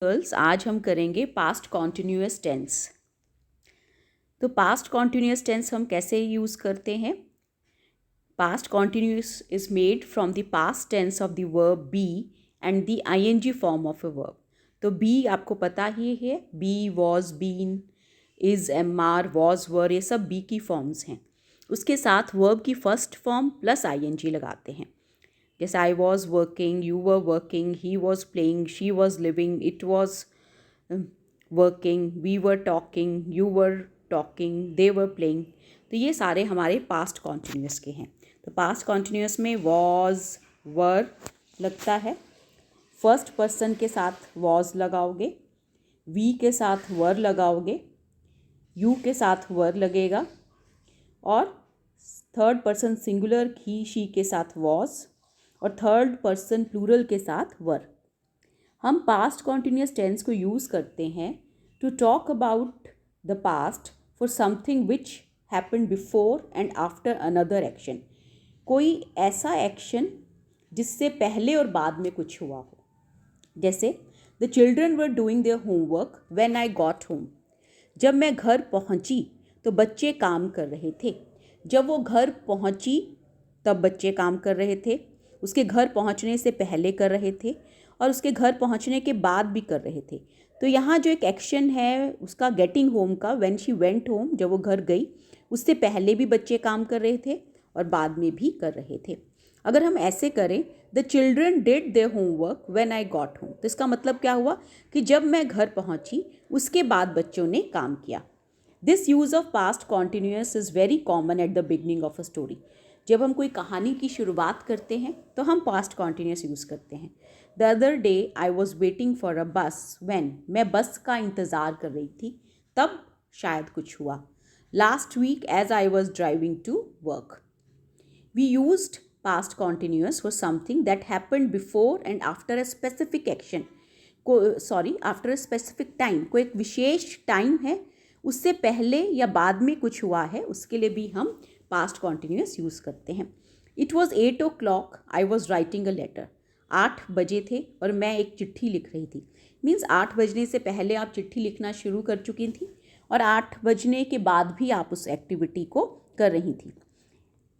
Girls, आज हम करेंगे पास्ट कॉन्टिन्यूअस टेंस। तो पास्ट कॉन्टिन्यूअस टेंस हम कैसे यूज़ करते हैं? Past continuous is made from the past tense of the verb be and the I N G form of a verb. तो बी आपको पता ही है, be, was, been, is, am are, was, were, ये सब बी की फॉर्म्स हैं। उसके साथ वर्ब की फर्स्ट फॉर्म प्लस आईएनजी लगाते हैं। जैसे I was working, you were working, he was playing, she was living, it was working, we were talking, you were talking, they were playing. तो ये सारे हमारे पास्ट कॉन्टिन्यूअस के हैं। तो पास्ट कॉन्टिन्यूअस में वॉज, वर लगता है। फर्स्ट पर्सन के साथ वॉज लगाओगे, वी के साथ वर लगाओगे, यू के साथ वर लगेगा, और third person singular he, she के साथ वॉज, और थर्ड पर्सन प्लूरल के साथ वर। हम पास्ट कॉन्टिन्यूअस टेंस को यूज़ करते हैं to talk about the past for something which happened before and after another action. कोई ऐसा एक्शन जिससे पहले और बाद में कुछ हुआ हो। जैसे the children were doing their homework when I got home. जब मैं घर पहुंची तो बच्चे काम कर रहे थे। जब वो घर पहुंची तब बच्चे काम कर रहे थे, उसके घर पहुंचने से पहले कर रहे थे, और उसके घर पहुंचने के बाद भी कर रहे थे। तो यहाँ जो एक एक्शन है उसका गेटिंग होम का, व्हेन शी वेंट होम, जब वो घर गई, उससे पहले भी बच्चे काम कर रहे थे और बाद में भी कर रहे थे। अगर हम ऐसे करें, the children did their homework when I got home, तो इसका मतलब क्या हुआ कि जब मैं घर पहुंची उसके बाद बच्चों ने काम किया। This use of past continuous is very common at the beginning of a story. जब हम कोई कहानी की शुरुआत करते हैं तो हम पास्ट कॉन्टिन्यूअस यूज़ करते हैं। The other day I was waiting for a बस व्हेन, मैं बस का इंतज़ार कर रही थी, तब शायद कुछ हुआ। Last week as I was driving to work. We used past continuous for something that happened before and after a specific action. After a specific time, कोई एक विशेष टाइम है, उससे पहले या बाद में कुछ हुआ है, उसके लिए भी हम पास्ट कॉन्टिन्यूअस यूज़ करते हैं। It was 8 o'clock, I was writing a letter. 8 बजे थे और मैं एक चिट्ठी लिख रही थी। मीन्स 8 बजने से पहले आप चिट्ठी लिखना शुरू कर चुकी थी और 8 बजने के बाद भी आप उस एक्टिविटी को कर रही थी।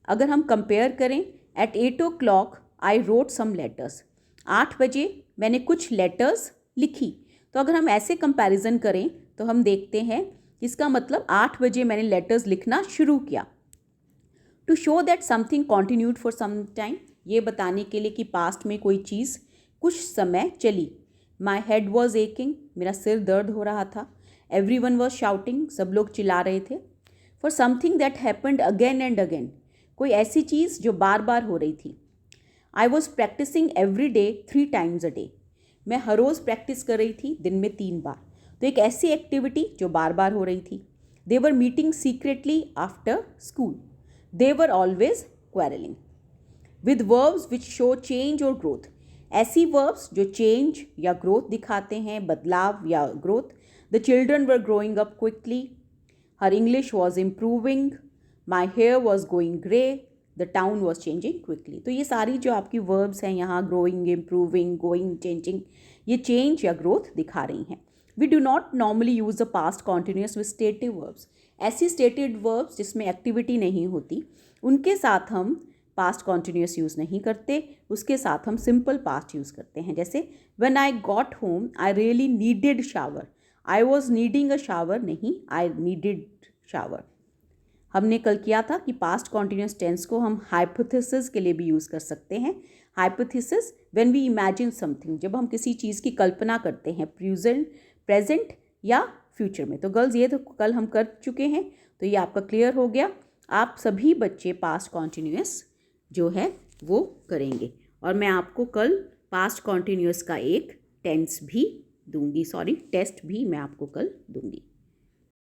अगर हम कंपेयर करें, at 8 o'clock I wrote some letters. 8 बजे मैंने कुछ लेटर्स लिखी। तो अगर हम ऐसे कंपैरिजन करें तो हम देखते हैं इसका मतलब 8 बजे मैंने लेटर्स लिखना शुरू किया। To show that something continued for some time, ये बताने के लिए कि पास्ट में कोई चीज़ कुछ समय चली। माई हेड वॉज एकिंग, मेरा सिर दर्द हो रहा था। एवरी वन वॉज शाउटिंग, सब लोग चिल्ला रहे थे। For something that happened again and again, कोई ऐसी चीज़ जो बार बार हो रही थी। I was practising every day 3 times a day, मैं हर रोज़ प्रैक्टिस कर रही थी दिन में 3 बार। तो एक ऐसी एक्टिविटी जो बार बार हो रही थी। They were meeting secretly after school. They were always quarrelling. With verbs which show change और ग्रोथ, ऐसी वर्ब्स जो चेंज या ग्रोथ दिखाते हैं, बदलाव या growth. The children were growing up quickly, her English was improving, my hair was going grey, the town was changing quickly. तो ये सारी जो आपकी वर्ब्स हैं यहाँ, ग्रोइंग, इम्प्रूविंग, गोइंग, चेंजिंग, ये चेंज या ग्रोथ दिखा रही हैं। We do not normally use the past continuous with stative verbs. ऐसी स्टेटेड वर्ब्स जिसमें एक्टिविटी नहीं होती, उनके साथ हम पास्ट कॉन्टिन्यूअस यूज़ नहीं करते, उसके साथ हम सिंपल पास्ट यूज़ करते हैं। जैसे when I got home I really needed shower. I was needing a shower नहीं, आई नीडेड शावर। हमने कल किया था कि पास्ट कॉन्टिन्यूअस टेंस को हम हाइपोथेसिस के लिए भी यूज़ कर सकते हैं। Hypothesis when we imagine something, जब हम किसी चीज़ की कल्पना करते हैं प्रेजेंट या फ्यूचर में। तो गर्ल्स, ये तो कल हम कर चुके हैं, तो ये आपका क्लियर हो गया। आप सभी बच्चे पास्ट कॉन्टिन्यूअस जो है वो करेंगे, और मैं आपको कल पास्ट कॉन्टिन्यूअस का एक टेस्ट भी मैं आपको कल दूंगी।